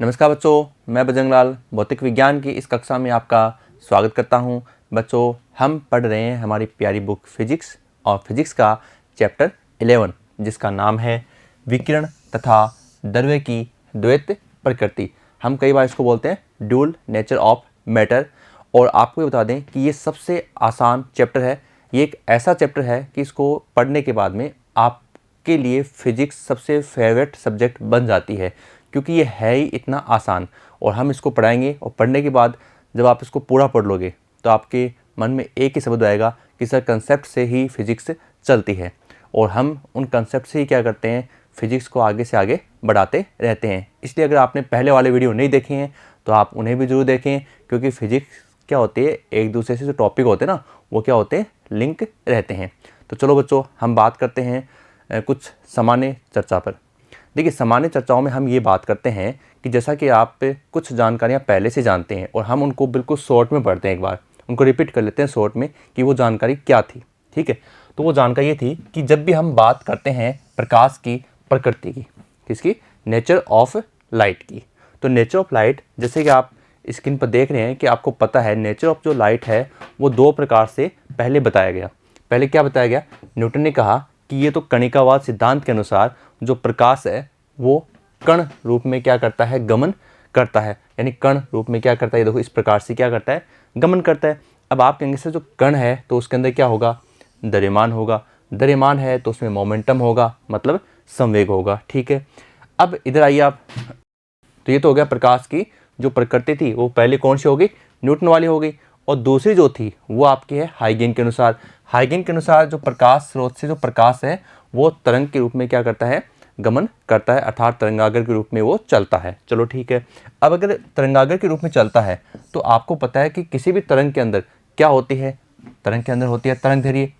नमस्कार बच्चों, मैं बजरंग लाल भौतिक विज्ञान की इस कक्षा में आपका स्वागत करता हूं। बच्चों, हम पढ़ रहे हैं हमारी प्यारी बुक फिजिक्स और फिजिक्स का चैप्टर 11 जिसका नाम है विकिरण तथा द्रव्य की द्वैत प्रकृति। हम कई बार इसको बोलते हैं ड्यूल नेचर ऑफ मैटर। और आपको ये बता दें कि ये सबसे आसान चैप्टर है। ये एक ऐसा चैप्टर है कि इसको पढ़ने के बाद में आपके लिए फिजिक्स सबसे फेवरेट सब्जेक्ट बन जाती है, क्योंकि ये है ही इतना आसान। और हम इसको पढ़ाएंगे और पढ़ने के बाद जब आप इसको पूरा पढ़ लोगे तो आपके मन में एक ही शब्द आएगा कि सर कंसेप्ट से ही फिजिक्स चलती है। और हम उन कंसेप्ट से ही क्या करते हैं, फिजिक्स को आगे से आगे बढ़ाते रहते हैं। इसलिए अगर आपने पहले वाले वीडियो नहीं देखे हैं तो आप उन्हें भी ज़रूर देखें, क्योंकि फिजिक्स क्या होती है, एक दूसरे से जो टॉपिक होते हैं ना वो क्या होते हैं, लिंक रहते हैं। तो चलो बच्चों, हम बात करते हैं कुछ सामान्य चर्चा पर। देखिए, सामान्य चर्चाओं में हम ये बात करते हैं कि जैसा कि आप कुछ जानकारियाँ पहले से जानते हैं और हम उनको बिल्कुल शॉर्ट में पढ़ते हैं, एक बार उनको रिपीट कर लेते हैं शॉर्ट में कि वो जानकारी क्या थी। ठीक है, तो वो जानकारी ये थी कि जब भी हम बात करते हैं प्रकाश की प्रकृति की, किसकी, नेचर ऑफ लाइट की, तो नेचर ऑफ लाइट जैसे कि आप स्क्रीन पर देख रहे हैं कि आपको पता है नेचर ऑफ जो लाइट है वो दो प्रकार से पहले बताया गया। पहले क्या बताया गया, न्यूटन ने कहा कि ये तो कणिकावाद सिद्धांत के अनुसार जो प्रकाश है वो कण रूप में क्या करता है, गमन करता है। यानी कण रूप में क्या करता है, ये देखो इस प्रकार से क्या करता है, गमन करता है। अब आप कहेंगे सर जो कण है तो उसके अंदर क्या होगा, द्रव्यमान होगा। द्रव्यमान है तो उसमें मोमेंटम होगा, मतलब संवेग होगा। ठीक है, अब इधर आइए आप, तो ये तो हो गया प्रकाश की जो प्रकृति थी वो पहले कौन सी होगी, न्यूटन वाली हो गई। और दूसरी जो थी वो आपकी है हाइगेन के अनुसार। हाइगेन के अनुसार जो प्रकाश स्रोत से जो प्रकाश है वो तरंग के रूप में क्या करता है, गमन करता है, अर्थात तरंगागर के रूप में वो चलता है। चलो ठीक है, अब अगर तरंगागर के रूप में चलता है तो आपको पता है कि किसी भी तरंग के अंदर क्या होती है, तरंग के अंदर होती है तरंग दैर्ध्य।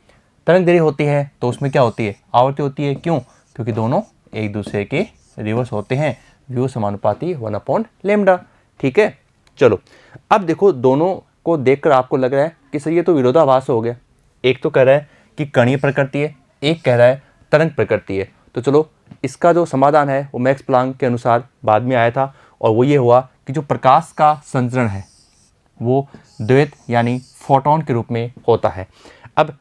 तरंग दैर्ध्य होती है तो उसमें क्या होती है, आवर्ती होती है। क्यों, क्योंकि दोनों एक दूसरे के रिवर्स होते हैं, व्यू समानुपाती 1/λ। ठीक है, चलो अब देखो, दोनों को देखकर आपको लग रहा है कि सर ये तो विरोधाभास हो गया। एक तो कह रहा है कि कणीय प्रकृति है, एक कह रहा है तरंग प्रकृति है। तो चलो इसका जो समाधान है वो मैक्स प्लांक के अनुसार बाद में आया था, और वो ये हुआ कि जो प्रकाश का संचरण है वो द्वैत यानी फोटोन के रूप में होता है। अब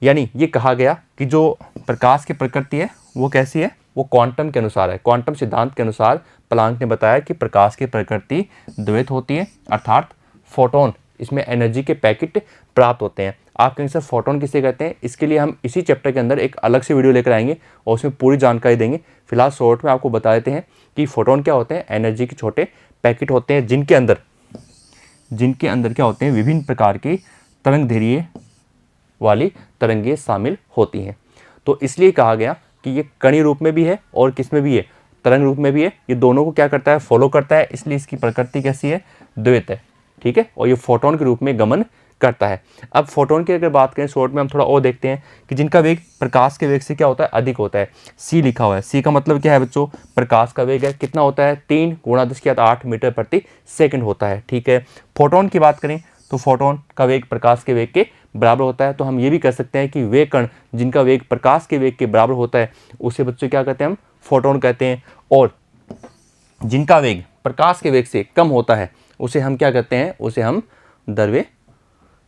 यानी ये कहा गया कि जो प्रकाश की प्रकृति है वो कैसी है, वो क्वांटम के अनुसार है। क्वांटम सिद्धांत के अनुसार प्लांक ने बताया कि प्रकाश की प्रकृति द्वैत होती है, अर्थात फोटोन, इसमें एनर्जी के पैकेट प्राप्त होते हैं। आप कहेंगे सर फोटोन किसे कहते हैं, इसके लिए हम इसी चैप्टर के अंदर एक अलग से वीडियो लेकर आएंगे और उसमें पूरी जानकारी देंगे। फिलहाल शॉर्ट में आपको बता देते हैं कि फोटोन क्या होते हैं, एनर्जी के छोटे पैकेट होते हैं जिनके अंदर क्या होते हैं, विभिन्न प्रकार की तरंग दैर्ध्य वाली तरंगें शामिल होती हैं। तो इसलिए कहा गया कि ये कणीय रूप में भी है और किस में भी है, तरंग रूप में भी है। ये दोनों को क्या करता है, फॉलो करता है, इसलिए इसकी प्रकृति कैसी है, द्वैत है। ठीक है, और ये फोटोन के रूप में गमन करता है। अब फोटोन की अगर बात करें शॉर्ट में, हम थोड़ा और देखते हैं कि जिनका वेग प्रकाश के वेग से क्या होता है, अधिक होता है। सी लिखा हुआ है, सी का मतलब क्या है बच्चों, प्रकाश का वेग है, कितना होता है, 3 × 10⁸ मीटर प्रति सेकंड होता है। ठीक है, फोटोन की बात करें तो फोटोन का वेग प्रकाश के वेग के बराबर होता है। तो हम ये भी कह सकते हैं कि वे कण जिनका वेग प्रकाश के वेग के बराबर होता है उसे बच्चों क्या कहते हैं, हम फोटोन कहते हैं। और जिनका वेग प्रकाश के वेग से कम होता है उसे हम क्या कहते हैं, उसे हम द्रव्य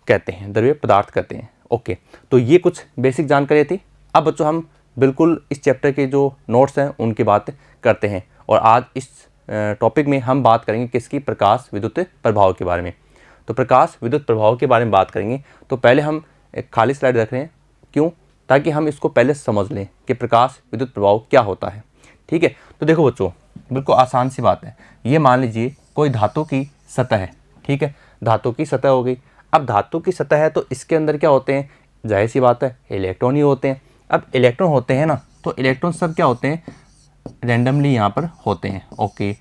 कहते हैं, द्रव्य पदार्थ कहते हैं। ओके, तो ये कुछ बेसिक जानकारी थी। अब बच्चों हम बिल्कुल इस चैप्टर के जो नोट्स हैं उनकी बात करते हैं, और आज इस टॉपिक में हम बात करेंगे किसकी, प्रकाश विद्युत प्रभाव के बारे में। तो प्रकाश विद्युत प्रभाव के बारे में बात करेंगे तो पहले हम एक खाली स्लाइड रख रहे हैं, क्यों, ताकि हम इसको पहले समझ लें कि प्रकाश विद्युत प्रभाव क्या होता है। ठीक है, तो देखो बच्चों, बिल्कुल आसान सी बात है। ये मान लीजिए कोई धातु की सतह है। ठीक है, धातु की सतह हो गई। अब धातु की सतह है तो इसके अंदर क्या होते हैं, जाहिर सी बात है इलेक्ट्रॉन ही होते हैं। अब इलेक्ट्रॉन होते हैं ना, तो इलेक्ट्रॉन सब क्या होते हैं, रैंडमली यहाँ पर होते हैं। ओके,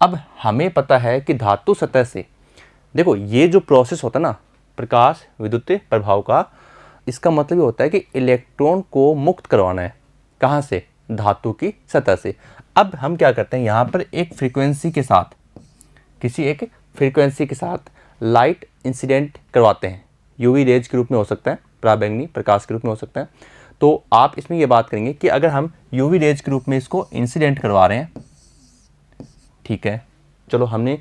अब हमें पता है कि धातु सतह से, देखो ये जो प्रोसेस होता है ना प्रकाश विद्युत प्रभाव का, इसका मतलब ये होता है कि इलेक्ट्रॉन को मुक्त करवाना है। कहाँ से, धातु की सतह से। अब हम क्या करते हैं, यहाँ पर एक फ्रीक्वेंसी के साथ, किसी एक फ्रीक्वेंसी के साथ लाइट इंसिडेंट करवाते हैं। यूवी रेज के रूप में हो सकता है, पराबैंगनी प्रकाश के रूप में हो सकता है। तो आप इसमें ये बात करेंगे कि अगर हम यूवी रेज के रूप में इसको इंसिडेंट करवा रहे हैं, ठीक है, चलो हमने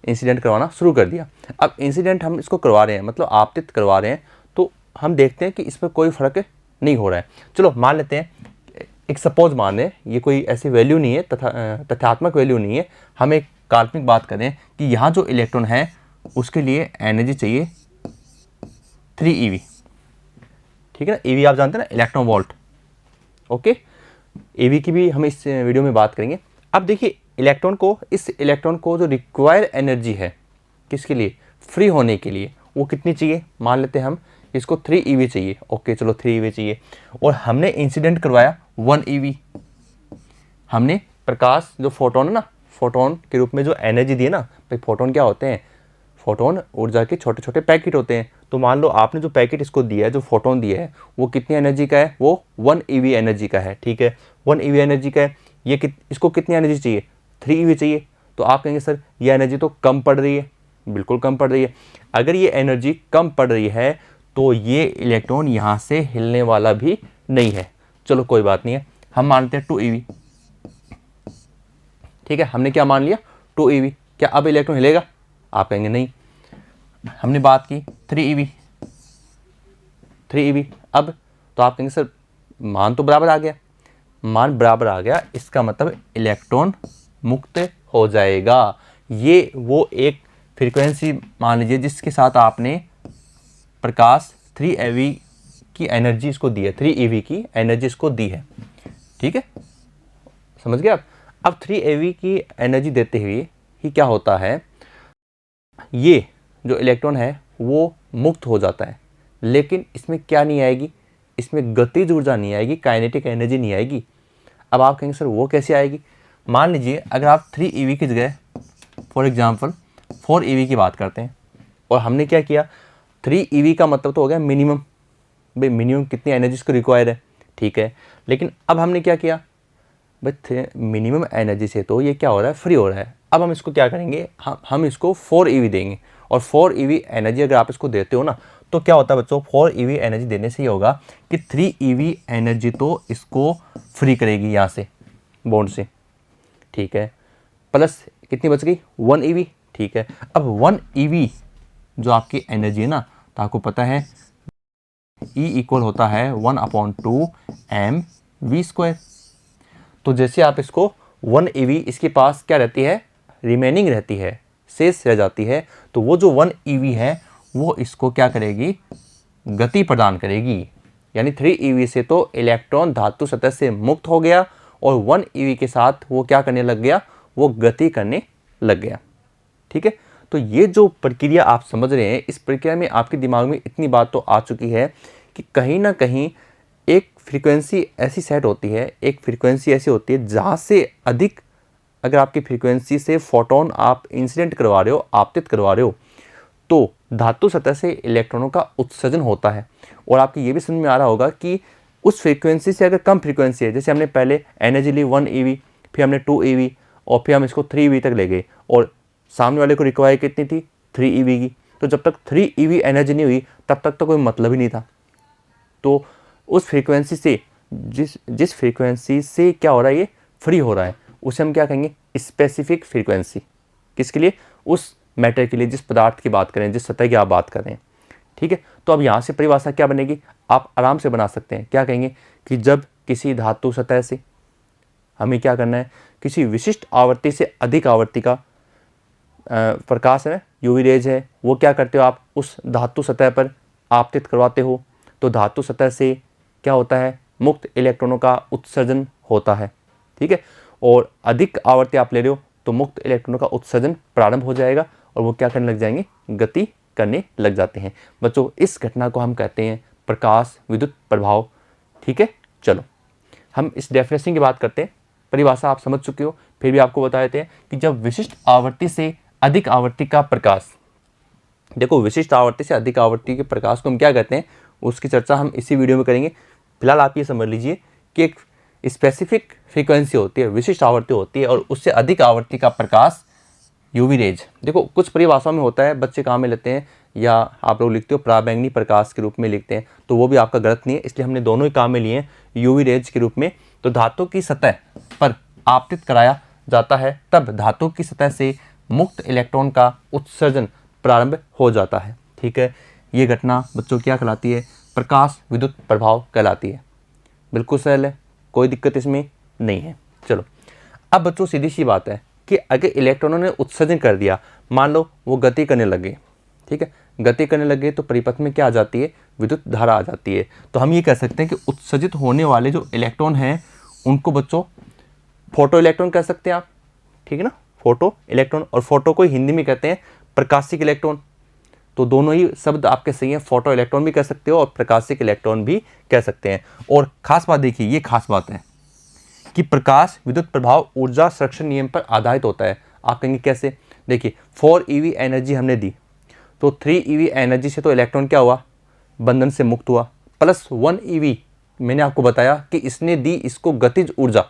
इंसिडेंट करवाना शुरू कर दिया। अब इंसिडेंट हम इसको करवा रहे हैं, मतलब आपतित करवा रहे हैं, तो हम देखते हैं कि इस पर कोई फ़र्क नहीं हो रहा है। चलो मान लेते हैं, एक सपोज मान लें, ये कोई ऐसी वैल्यू नहीं है, तथ्यात्मक वैल्यू नहीं है, हम एक काल्पनिक बात करें कि यहाँ जो इलेक्ट्रॉन है उसके लिए एनर्जी चाहिए 3 eV, ठीक है ना। EV आप जानते हैं ना, इलेक्ट्रॉन वोल्ट। ओके, EV की भी हम इस वीडियो में बात करेंगे। अब देखिए इस इलेक्ट्रॉन को जो रिक्वायर एनर्जी है किसके लिए, फ्री होने के लिए, वो कितनी चाहिए। मान लेते हैं हम इसको 3 eV चाहिए। ओके चलो 3 eV चाहिए, और हमने इंसिडेंट करवाया 1 eV। हमने प्रकाश जो फोटोन है ना, फोटोन के रूप में जो एनर्जी दी है ना, भाई फोटोन क्या होते हैं, फोटोन ऊर्जा के छोटे छोटे पैकेट होते हैं। तो मान लो आपने जो पैकेट इसको दिया है, जो फोटोन दिया है, वो कितनी एनर्जी का है, वो 1 eV एनर्जी का है, ठीक है। 1 eV एनर्जी का है, इसको कितनी एनर्जी चाहिए, 3 eV चाहिए। तो आप कहेंगे सर ये एनर्जी तो कम पड़ रही है। बिल्कुल कम पड़ रही है। अगर ये एनर्जी कम पड़ रही है तो ये इलेक्ट्रॉन यहाँ से हिलने वाला भी नहीं है। चलो कोई बात नहीं है, हम मानते हैं 2 eV, ठीक है। हमने क्या मान लिया, 2 eV। क्या अब इलेक्ट्रॉन हिलेगा, आप कहेंगे नहीं। हमने बात की 3 eV। अब तो आप कहेंगे सर मान तो बराबर आ गया, मान बराबर आ गया, इसका मतलब इलेक्ट्रॉन मुक्त हो जाएगा। ये वो एक फ्रीक्वेंसी मान लीजिए जिसके साथ आपने प्रकाश 3 eV की एनर्जी इसको दी है, 3 eV की एनर्जी इसको दी है, ठीक है, समझ गए आप। अब 3 eV की एनर्जी देते हुए ही क्या होता है, ये जो इलेक्ट्रॉन है वो मुक्त हो जाता है, लेकिन इसमें क्या नहीं आएगी, इसमें गतिज ऊर्जा नहीं आएगी, काइनेटिक एनर्जी नहीं आएगी। अब आप कहेंगे सर वो कैसे आएगी। मान लीजिए अगर आप 3 eV की जगह फॉर एग्जांपल 4 eV की बात करते हैं, और हमने क्या किया, 3 eV का मतलब तो हो गया मिनिमम, भाई मिनिमम कितनी एनर्जी इसको रिक्वायर है, ठीक है। लेकिन अब हमने क्या किया, भाई मिनिमम एनर्जी से तो ये क्या हो रहा है, फ्री हो रहा है। अब हम इसको क्या करेंगे, हम इसको 4 eV देंगे, और 4 eV एनर्जी अगर आप इसको देते हो ना, तो क्या होता है बच्चों, 4 eV एनर्जी देने से ये होगा कि 3 eV एनर्जी तो इसको फ्री करेगी यहाँ से, बॉन्ड से, ठीक है। प्लस कितनी बच गई, 1 eV, ठीक है। अब 1 eV जो आपकी एनर्जी है ना, तो आपको पता है E इक्वल होता है 1/2 mv²। तो जैसे आप इसको 1 eV इसके पास क्या रहती है, रिमेनिंग रहती है, शेष रह जाती है, तो वो जो 1 eV है वो इसको क्या करेगी, गति प्रदान करेगी। यानी 3 eV से तो इलेक्ट्रॉन धातु सतह से मुक्त हो गया, और 1 eV के साथ वो क्या करने लग गया, वो गति करने लग गया, ठीक है। तो ये जो प्रक्रिया आप समझ रहे हैं, इस प्रक्रिया में आपके दिमाग में इतनी बात तो आ चुकी है कि कहीं ना कहीं एक फ्रीक्वेंसी ऐसी सेट होती है, एक फ्रीक्वेंसी ऐसी होती है जहाँ से अधिक अगर आपकी फ्रीक्वेंसी से फोटोन आप इंसिडेंट करवा रहे हो, आपतित करवा रहे हो, तो धातु सतह से इलेक्ट्रॉनों का उत्सर्जन होता है। और आपको ये भी समझ में आ रहा होगा कि उस फ्रीक्वेंसी से अगर कम फ्रीक्वेंसी है, जैसे हमने पहले एनर्जी ली 1 eV, फिर हमने 2 eV, और फिर हम इसको 3 eV तक ले गए, और सामने वाले को रिक्वायर कितनी थी, 3 eV की। तो जब तक 3 eV एनर्जी नहीं हुई तब तक तो कोई मतलब ही नहीं था। तो उस फ्रीक्वेंसी से जिस फ्रीक्वेंसी से क्या हो रहा है, ये फ्री हो रहा है, उसे हम क्या कहेंगे, स्पेसिफिक फ्रीक्वेंसी। किसके लिए, उस मैटर के लिए, जिस पदार्थ की बात करें, जिस सतह की आप बात कर रहे हैं, ठीक है। तो अब यहाँ से परिभाषा क्या बनेगी, आप आराम से बना सकते हैं। क्या कहेंगे कि जब किसी धातु सतह से हमें क्या करना है, किसी विशिष्ट आवृत्ति से अधिक आवृत्ति का प्रकाश है, यूवी रेज है, वो क्या करते हो आप उस धातु सतह पर आपतित करवाते हो, तो धातु सतह से क्या होता है, मुक्त इलेक्ट्रॉनों का उत्सर्जन होता है, ठीक है। और अधिक आवृत्ति आप ले रहे हो तो मुक्त इलेक्ट्रॉनों का उत्सर्जन प्रारंभ हो जाएगा, और वो क्या करने लग जाएंगे, गति करने लग जाते हैं। बच्चों इस घटना को हम कहते हैं प्रकाश विद्युत प्रभाव, ठीक है। चलो हम इस डेफिनेशन की बात करते हैं। परिभाषा आप समझ चुके हो, फिर भी आपको बता देते हैं कि जब विशिष्ट आवृत्ति से अधिक आवृत्ति का प्रकाश, देखो विशिष्ट आवृत्ति से अधिक आवृत्ति के प्रकाश को हम क्या कहते हैं, उसकी चर्चा हम इसी वीडियो में करेंगे। फिलहाल आप ये समझ लीजिए कि एक स्पेसिफिक फ्रीक्वेंसी होती है, विशिष्ट आवृत्ति होती है, और उससे अधिक आवृत्ति का प्रकाश यूवी रेज। देखो कुछ परिभाषाओं में होता है, बच्चे काम में लेते हैं, या आप लोग लिखते हो पराबैंगनी प्रकाश के रूप में लिखते हैं, तो वो भी आपका गलत नहीं है, इसलिए हमने दोनों ही काम में लिए हैं यूवी रेज के रूप में। तो धातु की सतह पर आपतित कराया जाता है, तब धातु की सतह से मुक्त इलेक्ट्रॉन का उत्सर्जन प्रारंभ हो जाता है। ठीक है, ये घटना बच्चों क्या कहलाती है? प्रकाश विद्युत प्रभाव कहलाती है। बिल्कुल सरल है, कोई दिक्कत इसमें नहीं है। चलो, अब बच्चों सीधी सी बात है कि अगर इलेक्ट्रॉनों ने उत्सर्जन कर दिया, मान लो वो गति करने लगे, ठीक है, गति करने लगे तो परिपथ में क्या आ जाती है? विद्युत धारा आ जाती है। तो हम ये कह सकते हैं कि उत्सर्जित होने वाले जो इलेक्ट्रॉन हैं उनको बच्चों फोटो इलेक्ट्रॉन कह सकते हैं आप, ठीक है ना, फोटो इलेक्ट्रॉन। और फोटो को हिंदी में कहते हैं प्रकाशिक इलेक्ट्रॉन। तो दोनों ही शब्द आपके सही हैं, फोटो इलेक्ट्रॉन भी कह सकते हो और प्रकाशिक इलेक्ट्रॉन भी कह सकते हैं। और खास बात देखिए, ये खास बात है कि प्रकाश विद्युत प्रभाव ऊर्जा संरक्षण नियम पर आधारित होता है। आप कहेंगे कैसे? देखिए 4 EV एनर्जी हमने दी, तो 3 EV एनर्जी से तो इलेक्ट्रॉन क्या हुआ? बंधन से मुक्त हुआ, प्लस 1 EV मैंने आपको बताया कि इसने दी इसको गतिज ऊर्जा।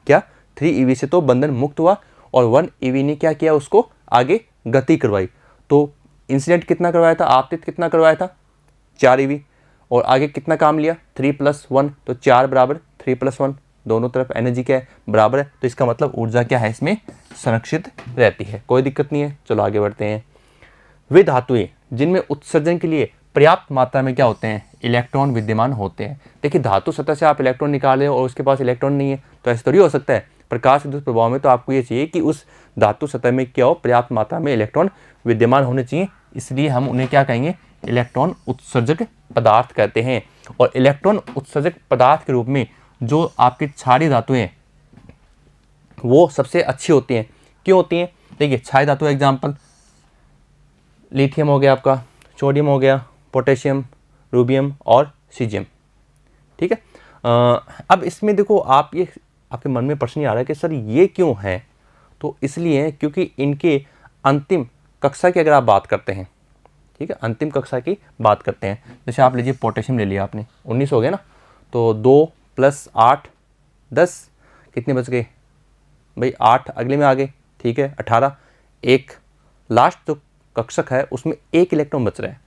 क्या 3 EV से तो बंधन मुक्त हुआ और 1 EV ने क्या किया? उसको आगे गति करवाई। तो इंसिडेंट कितना करवाया था? आपतित कितना करवाया था? 4 EV। और आगे कितना काम लिया? 3 + 1, तो 4 बराबर 3 + 1, दोनों तरफ एनर्जी क्या है? बराबर है। तो इसका मतलब ऊर्जा क्या है? इसमें संरक्षित रहती है, कोई दिक्कत नहीं है। चलो आगे बढ़ते हैं। वे धातुएं जिनमें उत्सर्जन के लिए पर्याप्त मात्रा में क्या होते हैं? इलेक्ट्रॉन विद्यमान होते हैं। देखिए धातु सतह से आप इलेक्ट्रॉन निकाले और उसके पास इलेक्ट्रॉन नहीं है, तो ऐसा थोड़ी हो सकता है। प्रकाश विद्युत प्रभाव में तो आपको ये चाहिए कि उस धातु सतह में क्या हो? पर्याप्त मात्रा में इलेक्ट्रॉन विद्यमान होने चाहिए, इसलिए हम उन्हें क्या कहेंगे? इलेक्ट्रॉन उत्सर्जक पदार्थ कहते हैं। और इलेक्ट्रॉन उत्सर्जक पदार्थ के रूप में जो आपकी क्षारीय धातुएं हैं वो सबसे अच्छी होती हैं। क्यों होती हैं? देखिए क्षारीय धातु एग्जाम्पल लिथियम हो गया, आपका सोडियम हो गया, पोटेशियम, रूबियम और सीजियम। ठीक है, अब इसमें देखो आप ये आपके मन में प्रश्न आ रहा है कि सर ये क्यों है? तो इसलिए क्योंकि इनके अंतिम कक्षा की अगर आप बात करते हैं, ठीक है, अंतिम कक्षा की बात करते हैं, जैसे आप लीजिए पोटेशियम ले लिया आपने, 19 हो गया ना, तो 2 + 8 10, कितने बच गए भाई? 8 अगले में आ गए, ठीक है, 18। एक लास्ट जो कक्षक है उसमें 1 इलेक्ट्रॉन बच रहा है।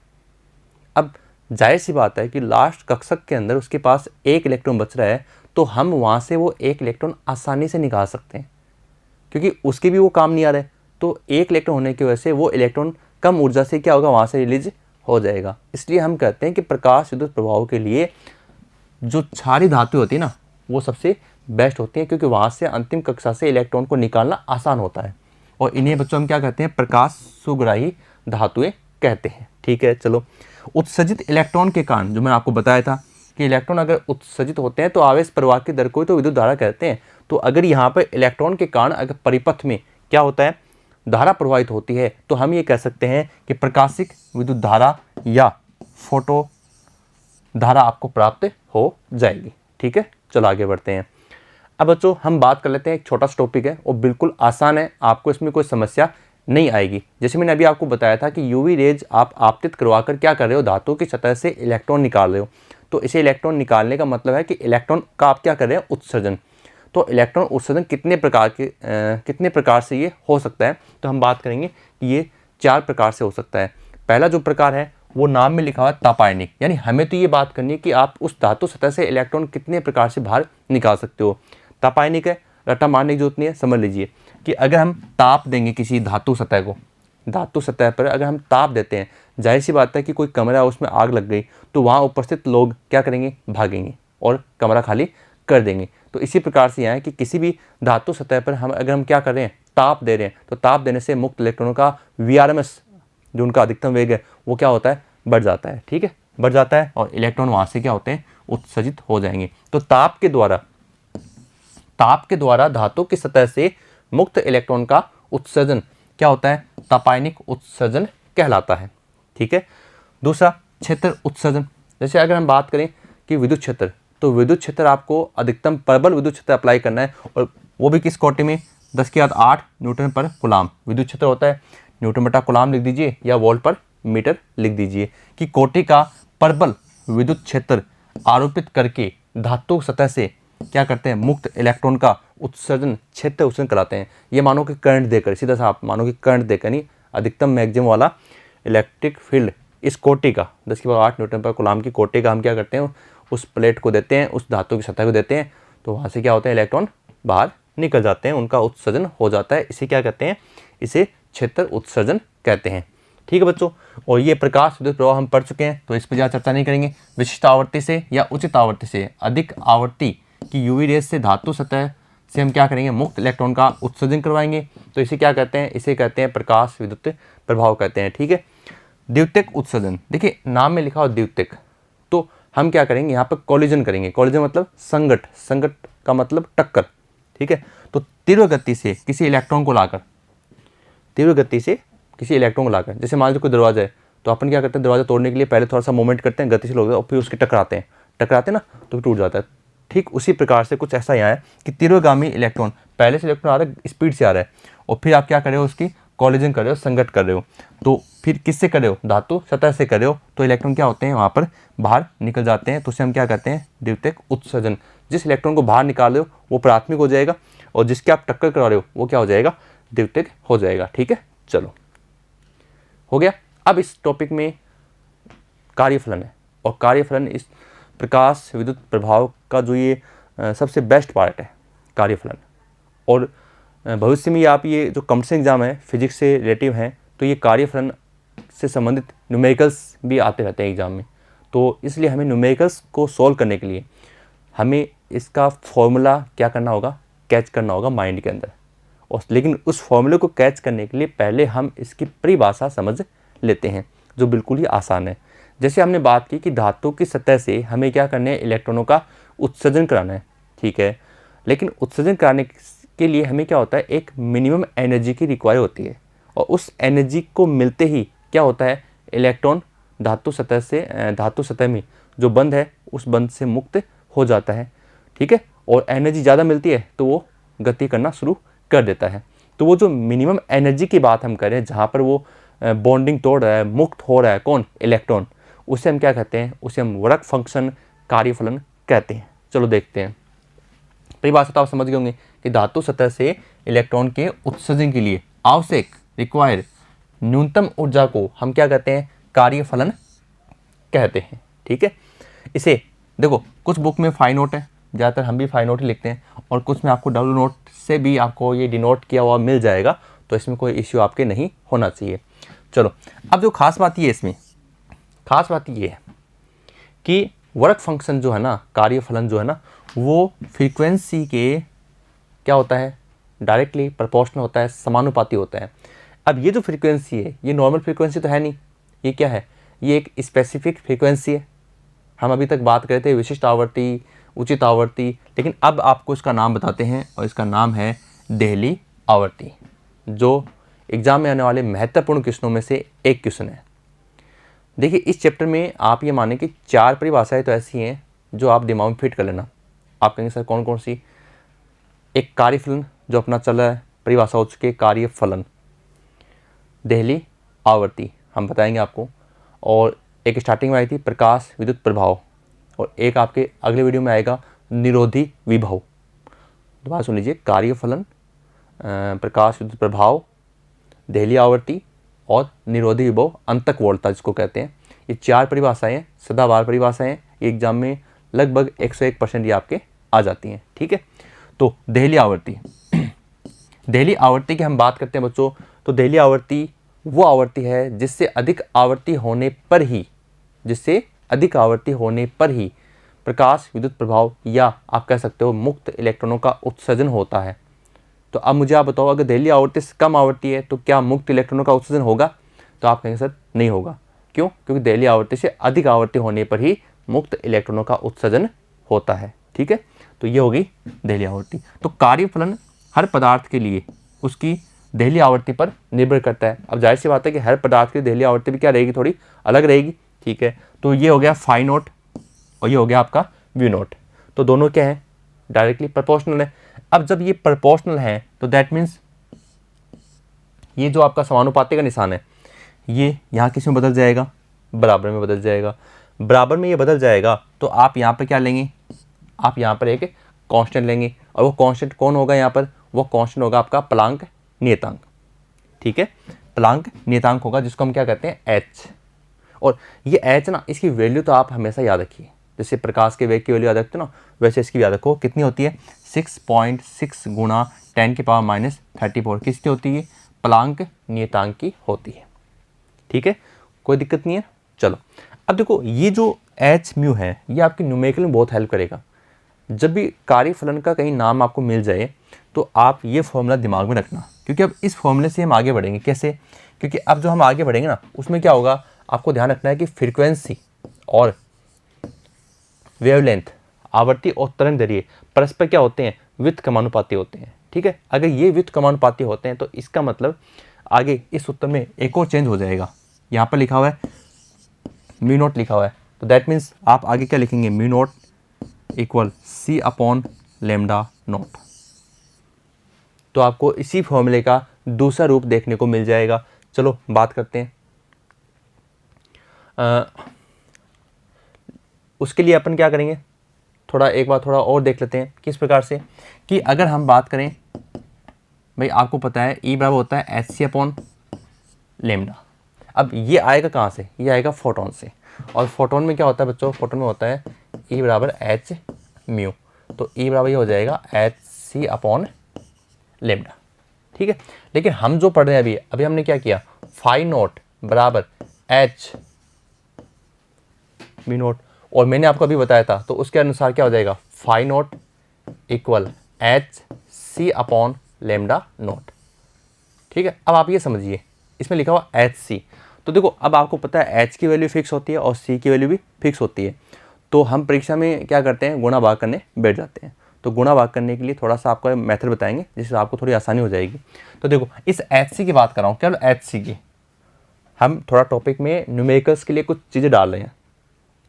अब जाहिर सी बात है कि लास्ट कक्षक के अंदर उसके पास 1 इलेक्ट्रॉन बच रहा है, तो हम वहाँ से वो 1 इलेक्ट्रॉन आसानी से निकाल सकते हैं, क्योंकि उसके भी वो काम नहीं आ रहा है। तो 1 इलेक्ट्रॉन होने की वजह से वो इलेक्ट्रॉन कम ऊर्जा से क्या होगा? वहाँ से रिलीज हो जाएगा। इसलिए हम कहते हैं कि प्रकाश विद्युत प्रभाव के लिए जो क्षारीय धातु होती है ना, वो सबसे बेस्ट होती है, क्योंकि वहाँ से अंतिम कक्षा से इलेक्ट्रॉन को निकालना आसान होता है। और इन्हें बच्चों हम क्या कहते हैं? प्रकाश सुग्राही धातुएं कहते हैं। ठीक है, चलो, उत्सर्जित इलेक्ट्रॉन के कारण जो मैंने आपको बताया था कि इलेक्ट्रॉन अगर उत्सर्जित होते हैं तो आवेश प्रवाह की दर को तो विद्युत धारा कहते हैं। तो अगर यहाँ पर इलेक्ट्रॉन के कारण अगर परिपथ में क्या होता है? धारा प्रवाहित होती है, तो हम ये कह सकते हैं कि प्रकाशिक विद्युत धारा या फोटो धारा आपको प्राप्त हो जाएगी। ठीक है, चलो आगे बढ़ते हैं। अब बच्चों हम बात कर लेते हैं, एक छोटा सा टॉपिक है और बिल्कुल आसान है, आपको इसमें कोई समस्या नहीं आएगी। जैसे मैंने अभी आपको बताया था कि यूवी रेज आप आपतित करवाकर क्या कर रहे हो? धातु की सतह से इलेक्ट्रॉन निकाल रहे हो। तो इसे इलेक्ट्रॉन निकालने का मतलब है कि इलेक्ट्रॉन का आप क्या कर रहे हैं? उत्सर्जन। तो इलेक्ट्रॉन उत्सर्जन कितने प्रकार से ये हो सकता है? तो हम बात करेंगे कि ये 4 प्रकार से हो सकता है। पहला जो प्रकार है वो नाम में लिखा हुआ है तापायनिक, यानी हमें तो ये बात करनी है कि आप उस धातु सतह से इलेक्ट्रॉन कितने प्रकार से बाहर निकाल सकते हो। तापायनिक है, रट्टा मारने की जरूरत नहीं है, समझ लीजिए कि अगर हम ताप देंगे किसी धातु सतह को, धातु सतह पर अगर हम ताप देते हैं, जाहिर सी बात है कि कोई कमरा उसमें आग लग गई तो वहाँ उपस्थित लोग क्या करेंगे? भागेंगे और कमरा खाली कर देंगे। तो इसी प्रकार से यहाँ है कि किसी भी धातु सतह पर अगर हम क्या कर रहे हैं? ताप दे रहे हैं, तो ताप देने से मुक्त इलेक्ट्रॉनों का VRMS जो उनका अधिकतम वेग है वो क्या होता है? बढ़ जाता है। ठीक है, बढ़ जाता है और इलेक्ट्रॉन वहाँ से क्या होते हैं? उत्सर्जित हो जाएंगे। तो ताप के द्वारा धातु की सतह से मुक्त इलेक्ट्रॉन का उत्सर्जन क्या होता है? तापायनिक उत्सर्जन कहलाता है। ठीक है, दूसरा क्षेत्र उत्सर्जन। जैसे अगर हम बात करें कि विद्युत क्षेत्र, तो विद्युत क्षेत्र आपको अधिकतम प्रबल विद्युत क्षेत्र अप्लाई करना है, और वो भी किस कोटि में? 10⁸ न्यूटन पर कूलाम विद्युत क्षेत्र होता है। न्यूटन बटा कूलाम लिख दीजिए या वोल्ट पर मीटर लिख दीजिए कि कोटि का प्रबल विद्युत क्षेत्र आरोपित करके धातु सतह से क्या करते हैं? मुक्त इलेक्ट्रॉन का उत्सर्जन क्षेत्र उत्सर्जन कराते हैं। ये मानो कि करंट देकर, सीधा सा आप मानो कि करंट देकर नहीं, अधिकतम मैक्सिमम वाला इलेक्ट्रिक फील्ड इस कोटि का 10⁸ न्यूटन पर कूलाम की कोटि का हम क्या करते हैं? उस प्लेट को देते हैं, उस धातु की सतह को देते हैं, तो वहाँ से क्या होते हैं? इलेक्ट्रॉन बाहर निकल जाते हैं, उनका उत्सर्जन हो जाता है। इसे क्या कहते हैं? इसे क्षेत्र उत्सर्जन कहते हैं। ठीक है बच्चों, और ये प्रकाश विद्युत प्रवाह हम पढ़ चुके हैं, तो इस पर ज़्यादा चर्चा नहीं करेंगे। विशिष्ट आवृत्ति से या उचित आवृत्ति से अधिक आवृत्ति की यूवी रेज से धातु सतह से हम क्या करेंगे? मुक्त इलेक्ट्रॉन का उत्सर्जन करवाएंगे। तो इसे क्या कहते हैं? इसे कहते हैं प्रकाश विद्युत प्रभाव कहते हैं। ठीक है, द्वितीयक उत्सर्जन, देखिए नाम में लिखा हो द्वितीयक, तो हम क्या करेंगे? यहाँ पर कॉलिजन करेंगे। कॉलिजन मतलब संगठ, संगठ का मतलब टक्कर। ठीक है, तो तीव्र गति से किसी इलेक्ट्रॉन को लाकर, तीव्र गति से किसी इलेक्ट्रॉन को लाकर, जैसे मान लीजिए कोई दरवाजा है, तो अपन क्या करते हैं? दरवाजा तोड़ने के लिए पहले थोड़ा सा मूवमेंट करते हैं, गतिशील होता है, और फिर उसके टकराते हैं, टकराते हैं ना, तो टूट जाता है। ठीक उसी प्रकार से कुछ ऐसा यहाँ है कि तीव्रगामी इलेक्ट्रॉन, पहले से इलेक्ट्रॉन आ रहा है, स्पीड से आ रहा है, और फिर आप क्या कर रहे हो? उसकी कॉलिजन कर रहे हो, संगठ कर रहे हो। तो फिर किससे कर रहे हो? धातु सतह से कर रहे हो, तो इलेक्ट्रॉन क्या होते हैं? वहाँ पर बाहर निकल जाते हैं। तो उसे हम क्या कहते हैं? द्वितीयक उत्सर्जन। जिस इलेक्ट्रॉन को बाहर निकाल रहे हो वो प्राथमिक हो जाएगा, और जिसके आप टक्कर करा रहे हो वो क्या हो जाएगा? द्वितीयक हो जाएगा। ठीक है, चलो हो गया। अब इस टॉपिक में कार्यफलन है, और कार्यफलन इस प्रकाश विद्युत प्रभाव का जो ये सबसे बेस्ट पार्ट है, कार्यफलन। और भविष्य में आप ये जो कॉम्पिटिशन एग्जाम है फिजिक्स से रिलेटिव हैं, तो ये कार्यफलन से संबंधित न्यूमेरिकल्स भी आते रहते हैं एग्जाम में। तो इसलिए हमें न्यूमेरिकल्स को सॉल्व करने के लिए हमें इसका फॉर्मूला क्या करना होगा? कैच करना होगा माइंड के अंदर। और लेकिन उस फॉर्मूले को कैच करने के लिए पहले हम इसकी परिभाषा समझ लेते हैं, जो बिल्कुल ही आसान है। जैसे हमने बात की कि धातु की सतह से हमें क्या करना है? इलेक्ट्रॉनों का उत्सर्जन कराना है। ठीक है, लेकिन उत्सर्जन कराने के लिए हमें क्या होता है? एक मिनिमम एनर्जी की रिक्वायर होती है, और उस एनर्जी को मिलते ही क्या होता है? इलेक्ट्रॉन धातु सतह से, धातु सतह में जो बंध है उस बंध से मुक्त हो जाता है। ठीक है, और एनर्जी ज़्यादा मिलती है तो वो गति करना शुरू कर देता है। तो वो जो मिनिमम एनर्जी की बात हम करें, जहाँ पर वो बॉन्डिंग तोड़ रहा है, मुक्त हो रहा है, कौन? इलेक्ट्रॉन, उसे हम क्या कहते हैं? उसे हम वर्क फंक्शन, कार्यफलन कहते हैं। चलो देखते हैं। परिभाषा तो आप समझ गए होंगे कि धातु सतह से इलेक्ट्रॉन के उत्सर्जन के लिए आवश्यक रिक्वायर न्यूनतम ऊर्जा को हम क्या कहते हैं? कार्यफलन कहते हैं। ठीक है, इसे देखो कुछ बुक में फाइव नोट है, ज़्यादातर हम भी फाइव नोट ही लिखते हैं, और कुछ में आपको डब्ल्यू नोट से भी आपको ये डिनोट किया हुआ मिल जाएगा, तो इसमें कोई इश्यू आपके नहीं होना चाहिए। चलो, अब जो खास बात ये है, इसमें खास बात ये है कि वर्क फंक्शन जो है ना, कार्यफलन जो है ना, वो फ्रीक्वेंसी के क्या होता है? डायरेक्टली प्रोपोर्शनल होता है, समानुपाती होता है। अब ये जो फ्रीक्वेंसी है, ये नॉर्मल फ्रीक्वेंसी तो है नहीं, ये क्या है? ये एक स्पेसिफिक फ्रीक्वेंसी है। हम अभी तक बात करते थे विशिष्ट आवृत्ति, उचित आवृत्ति, लेकिन अब आपको इसका नाम बताते हैं, और इसका नाम है देहली आवृत्ति, जो एग्जाम में आने वाले महत्वपूर्ण क्वेश्चनों में से एक क्वेश्चन है। देखिए, इस चैप्टर में आप ये माने कि 4 परिभाषाएं तो ऐसी हैं जो आप दिमाग में फिट कर लेना। आप कहेंगे सर कौन कौन सी? एक कार्यफलन जो अपना चल रहा है, परिभाषा हो चुकी है कार्यफलन, देहली आवृत्ति हम बताएंगे आपको, और एक स्टार्टिंग में आई थी प्रकाश विद्युत प्रभाव, और एक आपके अगले वीडियो में आएगा निरोधी विभव। दोबारा सुन लीजिए, कार्यफलन, प्रकाश विद्युत प्रभाव, देहली आवृत्ति और निरोधी विभव, अंतक वोल्टता जिसको कहते हैं। ये 4 परिभाषाएं सदाबहार परिभाषाएं, ये एग्जाम में लगभग 101% ये आपके आ जाती हैं। ठीक है, तो देहली आवृत्ति देहली आवृत्ति की हम बात करते हैं बच्चों, तो देहली आवृत्ति वो आवृत्ति है जिससे अधिक आवृत्ति होने पर ही, जिससे अधिक आवृत्ति होने पर ही प्रकाश विद्युत प्रभाव, या आप कह सकते हो मुक्त इलेक्ट्रॉनों का उत्सर्जन होता है। तो अब मुझे आप बताओ, अगर देहली आवृत्ति से कम आवृत्ति है तो क्या मुक्त इलेक्ट्रॉनों का उत्सर्जन होगा? तो आप कहेंगे सर नहीं होगा। क्यों? क्योंकि देहली आवृत्ति से अधिक आवृत्ति होने पर ही मुक्त इलेक्ट्रॉनों का उत्सर्जन होता है। ठीक है, तो ये होगी देहली आवृत्ति। तो कार्यफलन हर पदार्थ के लिए उसकी देहली आवृत्ति पर निर्भर करता है। अब जाहिर सी बात है कि हर पदार्थ की देहली आवृत्ति भी क्या रहेगी? थोड़ी अलग रहेगी। ठीक है, तो ये हो गया फाई नोट, और ये हो गया आपका वी नोट। तो दोनों क्या है? डायरेक्टली प्रोपोर्शनल है। अब जब ये प्रोपोर्शनल है तो दैट मीन्स ये जो आपका समानुपाती का निशान है, ये यहाँ किस में बदल जाएगा? बराबर में बदल जाएगा। बराबर में ये बदल जाएगा तो आप यहाँ पर क्या लेंगे? आप यहाँ पर एक कांस्टेंट लेंगे, और वो कांस्टेंट कौन होगा? यहाँ पर वो कांस्टेंट होगा आपका प्लांक नियतांक। ठीक है, प्लांक नियतांक होगा, जिसको हम क्या कहते हैं? एच। और ये एच ना, इसकी वैल्यू तो आप हमेशा याद रखिए, जैसे प्रकाश के वेग की वैल्यू याद रखते हो ना, वैसे इसकी याद रखो। कितनी होती है? 6.6 गुणा 10⁻34 किसकी होती है? प्लांक नियतांक की होती है। ठीक है, कोई दिक्कत नहीं है। चलो अब देखो, ये जो एच म्यू है ये आपकी न्यूमेरिकल में बहुत हेल्प करेगा। जब भी कार्यफलन का कहीं नाम आपको मिल जाए तो आप ये फॉर्मूला दिमाग में रखना, क्योंकि अब इस फॉर्मूले से हम आगे बढ़ेंगे। कैसे? क्योंकि अब जो हम आगे बढ़ेंगे ना, उसमें क्या होगा, आपको ध्यान रखना है कि फ्रीक्वेंसी और वेवलेंथ, आवर्ती और तरंग दैर्ध्य परस्पर क्या होते हैं? व्युत्क्रमानुपाती होते हैं। ठीक है, अगर ये व्युत्क्रमानुपाती होते हैं तो इसका मतलब आगे इस उत्तर में एक और चेंज हो जाएगा। यहाँ पर लिखा हुआ है म्यू नॉट लिखा हुआ है, तो दैट मीन्स आप आगे क्या लिखेंगे? Mu not equal C upon lambda not. तो आपको इसी फॉर्मूले का दूसरा रूप देखने को मिल जाएगा। चलो बात करते हैं। उसके लिए अपन क्या करेंगे, थोड़ा एक बार थोड़ा और देख लेते हैं। किस प्रकार से कि अगर हम बात करें, भाई आपको पता है E बराबर होता है एच सी अपॉन लेमडा। अब ये आएगा कहाँ से? ये आएगा फोटोन से, और फोटोन में क्या होता है बच्चों? फोटोन में होता है E बराबर एच म्यू, तो E बराबर ये हो जाएगा एच सी अपॉन लेमडा। ठीक है, लेकिन हम जो पढ़ रहे हैं अभी हमने क्या किया? फाई नोट बराबर एच म्यू नोट, और मैंने आपको अभी बताया था तो उसके अनुसार क्या हो जाएगा? Phi not equal H C upon lambda not. ठीक है, अब आप ये समझिए, इसमें लिखा हुआ एच सी, तो देखो अब आपको पता है एच की वैल्यू फिक्स होती है और सी की वैल्यू भी फिक्स होती है। तो हम परीक्षा में क्या करते हैं? गुणा भाग करने बैठ जाते हैं। तो गुणा भाग करने के लिए थोड़ा सा आपको मेथड बताएंगे जिससे आपको थोड़ी आसानी हो जाएगी। तो देखो, इस एच सी की बात कर रहा हूँ, क्या एच सी की हम थोड़ा टॉपिक में न्यूमेरिकल्स के लिए कुछ चीज़ें डाल रहे हैं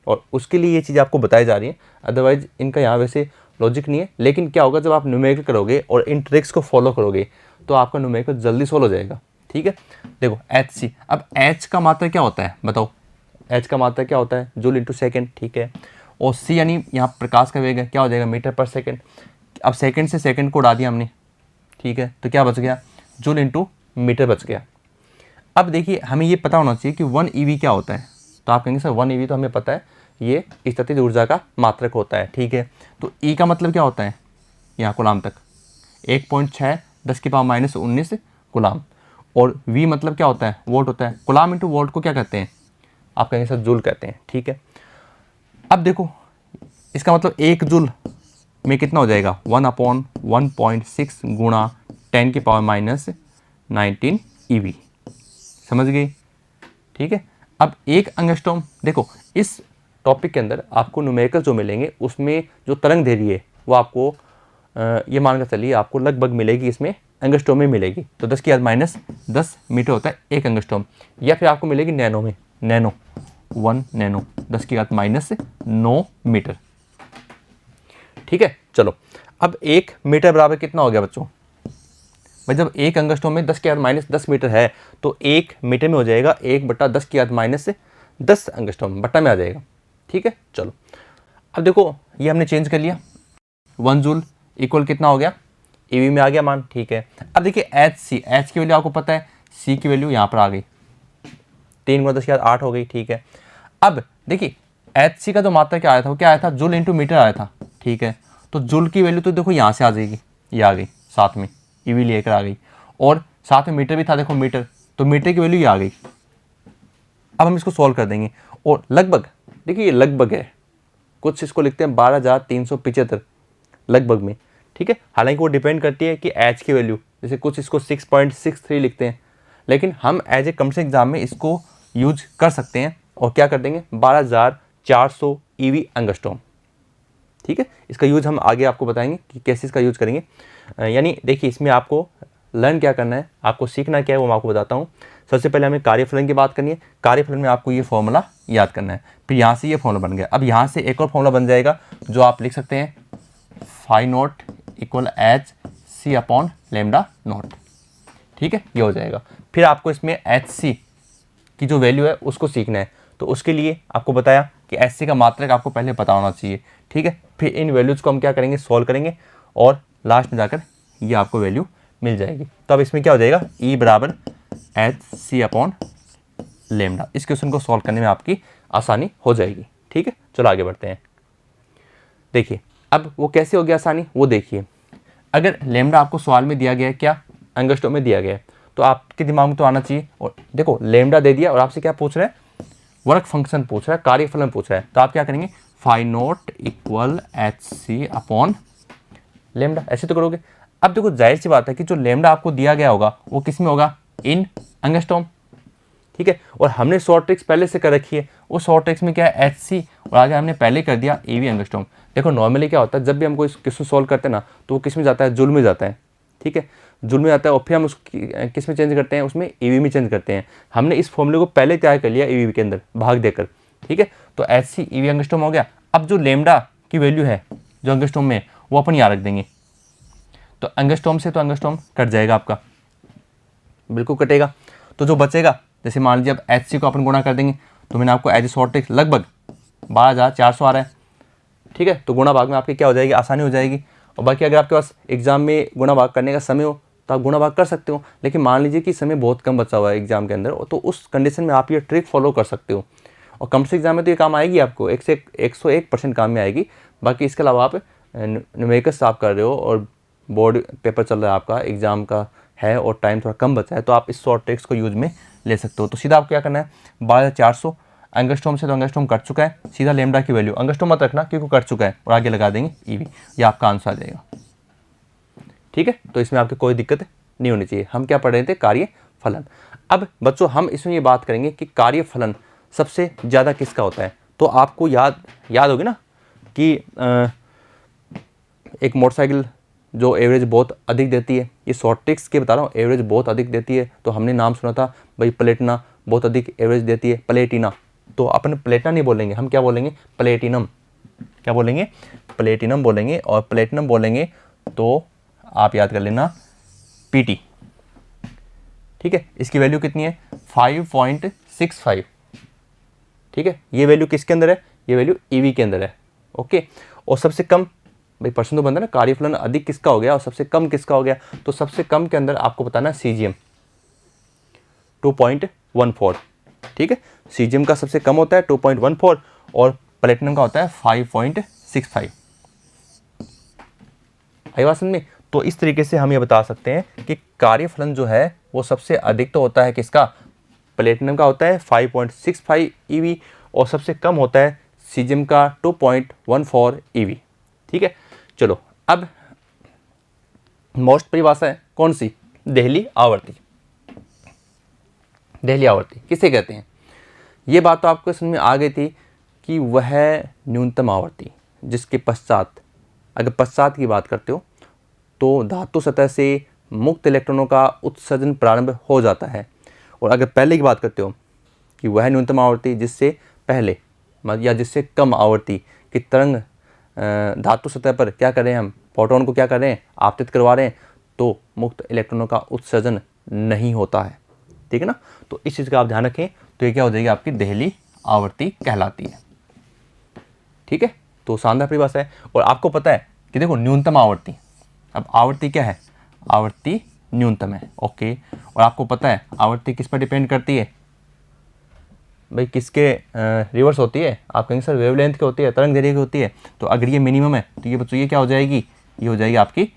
और उसके लिए ये चीज़ आपको बताई जा रही है। अदरवाइज इनका यहाँ वैसे लॉजिक नहीं है, लेकिन क्या होगा जब आप न्यूमेरिकल करोगे और इन ट्रिक्स को फॉलो करोगे तो आपका न्यूमेरिकल जल्दी सोल्व हो जाएगा। ठीक है, देखो एच सी, अब एच का मात्रा क्या होता है बताओ? एच का मात्रा क्या होता है? Joule into second. ठीक है, और सी यानी यहाँ प्रकाश का वेग है, क्या हो जाएगा? मीटर पर सेकेंड। अब सेकेंड से सेकेंड को उड़ा दिया हमने। ठीक है, तो क्या बच गया? जूल इंटू मीटर बच गया। अब देखिए, हमें ये पता होना चाहिए कि 1 EV क्या होता है। तो आप कहेंगे सर 1 EV तो हमें पता है, ये स्थितिज ऊर्जा का मात्रक होता है। ठीक है, तो E का मतलब क्या होता है? यहाँ गुलाम तक 1.6 10⁻−19 गुलाम, और V मतलब क्या होता है? वोल्ट होता है। गुलाम इंटू वोल्ट को क्या कहते हैं? आप कहेंगे सर जूल कहते हैं। ठीक है, अब देखो इसका मतलब 1 जूल में कितना हो जाएगा? 1/1.6 गुणा 10⁻−19 EV। समझ गई? ठीक है, अब 1 एंगस्ट्रॉम, देखो इस टॉपिक के अंदर आपको न्यूमेरिकल जो मिलेंगे उसमें जो तरंग दैर्ध्य है वो आपको ये मानकर चलिए आपको लगभग मिलेगी, इसमें एंगस्ट्रॉम में मिलेगी। तो 10⁻10 मीटर होता है 1 एंगस्ट्रॉम, या फिर आपको मिलेगी नैनो में, नैनो 1 नैनो 10⁻9 मीटर। ठीक है, चलो अब 1 मीटर बराबर कितना हो गया बच्चों? भाई जब 1 एंगस्ट्रॉम में 10⁻10 मीटर है तो 1 मीटर में हो जाएगा 1/10⁻10 एंगस्ट्रॉम बट्टा में आ जाएगा। ठीक है, चलो अब देखो ये हमने चेंज कर लिया, 1 जूल इक्वल कितना हो गया? EV में आ गया मान। ठीक है, अब देखिए एच सी, एच की वैल्यू आपको पता है, सी की वैल्यू यहाँ पर आ गई 3 × 10⁸ हो गई। ठीक है, अब देखिए एच सी का जो मात्रा क्या आया था, वो क्या आया था? जूल इंटू मीटर आया था। ठीक है, तो जूल की वैल्यू तो देखो यहाँ से आ जाएगी, ये आ गई साथ में, EV लेकर आ गई, और साथ में मीटर भी था, देखो मीटर, तो मीटर की वैल्यू ये आ गई। अब हम इसको सॉल्व कर देंगे, और लगभग देखिए ये लगभग है, कुछ इसको लिखते हैं 12,375 लगभग में। ठीक है, हालांकि वो डिपेंड करती है कि एच की वैल्यू, जैसे कुछ इसको 6.63 लिखते हैं, लेकिन हम एज ए कॉम्पिटिटिव एग्जाम में इसको यूज कर सकते हैं और क्या कर देंगे? 12,400 EV एंगस्ट्रॉम। ठीक है, इसका यूज हम आगे आपको बताएंगे कि कैसे इसका यूज करेंगे। यानी देखिए इसमें आपको लर्न क्या करना है, आपको सीखना क्या है वो मैं आपको बताता हूँ। सबसे पहले हमें कार्यफलन की बात करनी है। कार्यफलन में आपको ये फॉर्मूला याद करना है, फिर यहाँ से ये फॉर्मूला बन गया। अब यहाँ से एक और फॉर्मूला बन जाएगा जो आप लिख सकते हैं, phi not equal H C upon lambda not. ठीक है, ये हो जाएगा। फिर आपको इसमें एच सी की जो वैल्यू है उसको सीखना है, तो उसके लिए आपको बताया कि एच सी का मात्रक आपको पहले पता होना चाहिए। ठीक है, फिर इन वैल्यूज़ को हम क्या करेंगे? सॉल्व करेंगे, और लास्ट में जाकर ये आपको वैल्यू मिल जाएगी। तो अब इसमें क्या हो जाएगा? E बराबर एच सी अपॉन लेमडा। इस क्वेश्चन को सॉल्व करने में आपकी आसानी हो जाएगी। ठीक है, चलो आगे बढ़ते हैं। देखिए अब वो कैसे हो गया आसानी, वो देखिए। अगर लेमडा आपको सवाल में दिया गया है, क्या एंगस्ट्रॉम में दिया गया है, तो आपके दिमाग में तो आना चाहिए। और देखो लेमडा दे दिया और आपसे क्या पूछ रहा है, वर्क फंक्शन पूछ रहा है, कार्यफलन पूछ रहा है, तो आप क्या करेंगे, phi not equal H C upon lambda, ऐसे तो करोगे। अब देखो जाहिर सी बात है कि जो लेमडा आपको दिया गया होगा वो किस में होगा, इन एंगस्ट्रॉम, ठीक है। और हमने शॉर्ट ट्रिक्स पहले से कर रखी है, उस शॉर्ट ट्रिक्स में क्या है, एच सी, और आगे हमने पहले कर दिया ईवी एंगस्ट्रॉम। देखो नॉर्मली क्या होता है, जब भी हम कोई किस सोल्व करते हैं ना, तो वो किस में जाता है, जूल में जाता है, ठीक है, जूल में जाता है, और फिर हम उसकी किस में चेंज करते हैं, उसमें ईवी में चेंज करते हैं। हमने इस फॉर्मूले को पहले तैयार कर लिया ईवी के अंदर भाग देकर, ठीक है। तो एच सी ईवी एंगस्ट्रॉम हो गया। अब जो लेमडा की वैल्यू है जो एंगस्ट्रॉम में, वो अपन यहाँ रख देंगे, तो एंगस्ट्रॉम से तो एंगस्ट्रॉम कट जाएगा आपका, बिल्कुल कटेगा। तो जो बचेगा, जैसे मान लीजिए अब एच सी को अपन गुणा कर देंगे, तो मैंने आपको एज ए शॉर्ट ट्रिक लगभग 12,400 आ रहा है, ठीक है। तो गुणा भाग में आपकी क्या हो जाएगी, आसानी हो जाएगी। और बाकी अगर आपके पास एग्जाम में गुणा भाग करने का समय हो तो आप गुणा भाग कर सकते हो, लेकिन मान लीजिए कि समय बहुत कम बचा हुआ है एग्जाम के अंदर, तो उस कंडीशन में आप ये ट्रिक फॉलो कर सकते हो। और कम एग्जाम में तो ये काम आएगी आपको, 101% काम में आएगी। बाकी इसके अलावा आप न्यूमेरिकल्स आप कर रहे हो और बोर्ड पेपर चल रहा है आपका, एग्जाम का है और टाइम थोड़ा कम बचा है, तो आप इस शॉर्ट ट्रिक्स को यूज में ले सकते हो। तो सीधा आपको क्या करना है, 12,400 एंगस्ट्रॉम से तो एंगस्ट्रॉम कट चुका है, सीधा लेमडा की वैल्यू, एंगस्ट्रॉम मत रखना क्योंकि कट चुका है, और आगे लगा देंगे ईवी, ये आपका आंसर आ जाएगा, ठीक है। तो इसमें आपकी कोई दिक्कत नहीं होनी चाहिए। हम क्या पढ़ रहे थे, कार्य फलन। अब बच्चों हम इसमें ये बात करेंगे कि कार्य फलन सबसे ज़्यादा किसका होता है। तो आपको याद होगी ना कि एक मोटरसाइकिल जो एवरेज बहुत अधिक देती है, ये शॉर्ट ट्रिक्स के बता रहा हूँ, एवरेज बहुत अधिक देती है, तो हमने नाम सुना था भाई प्लेटिना बहुत अधिक एवरेज देती है, प्लेटिना। तो अपन प्लेटिना नहीं बोलेंगे, हम क्या बोलेंगे, प्लेटिनम। क्या बोलेंगे, प्लेटिनम बोलेंगे। और प्लेटिनम बोलेंगे तो आप याद कर लेना पीटी, ठीक है। इसकी वैल्यू कितनी है, 5.65, ठीक है। ये वैल्यू किसके अंदर है, ये वैल्यू ईवी के अंदर है, ओके। और सबसे कम, भाई प्रश्न तो बनता है ना, कार्यफलन अधिक किसका हो गया और सबसे कम किसका हो गया, तो सबसे कम के अंदर आपको बताना है सीजीएम 2.14, ठीक है। सीजीएम का सबसे कम होता है 2.14 और प्लेटिनम का होता है 5.65। आई बात समझ में। तो इस तरीके से हम ये बता सकते हैं कि कार्यफलन जो है वो सबसे अधिक तो होता है किसका, प्लेटिनम का होता है 5.65 ईवी, और सबसे कम होता है सीजियम का 2.14 ईवी, ठीक है। चलो अब मोस्ट परिभाषा है कौन सी, देहली आवर्ती। देहली आवर्ती किसे कहते हैं, ये बात तो आपको समझ में आ गई थी कि वह न्यूनतम आवर्ती जिसके पश्चात, अगर पश्चात की बात करते हो तो धातु सतह से मुक्त इलेक्ट्रॉनों का उत्सर्जन प्रारंभ हो जाता है। और अगर पहले की बात करते हो कि वह न्यूनतम आवर्ती जिससे पहले या जिससे कम आवृत्ति की तरंग धातु सतह पर क्या कर रहे हैं, हम फोटोन को क्या कर रहे हैं, आपतित करवा रहे हैं, तो मुक्त इलेक्ट्रॉनों का उत्सर्जन नहीं होता है, ठीक है ना। तो इस चीज़ का आप ध्यान रखें, तो ये क्या हो जाएगी, आपकी देहली आवर्ती कहलाती है, ठीक है। तो शानदार परिभाषा है। और आपको पता है कि देखो न्यूनतम आवर्ती, अब आवर्ती क्या है, आवर्ती न्यूनतम है, ओके। और आपको पता है आवर्ती किस पर डिपेंड करती है, भाई किसके रिवर्स होती है, आप कहेंगे सर वेवलेंथ की होती है, तरंग दैर्घ्य की होती है। तो अगर ये मिनिमम है तो ये बच्चों ये क्या हो जाएगी, ये हो जाएगी आपकी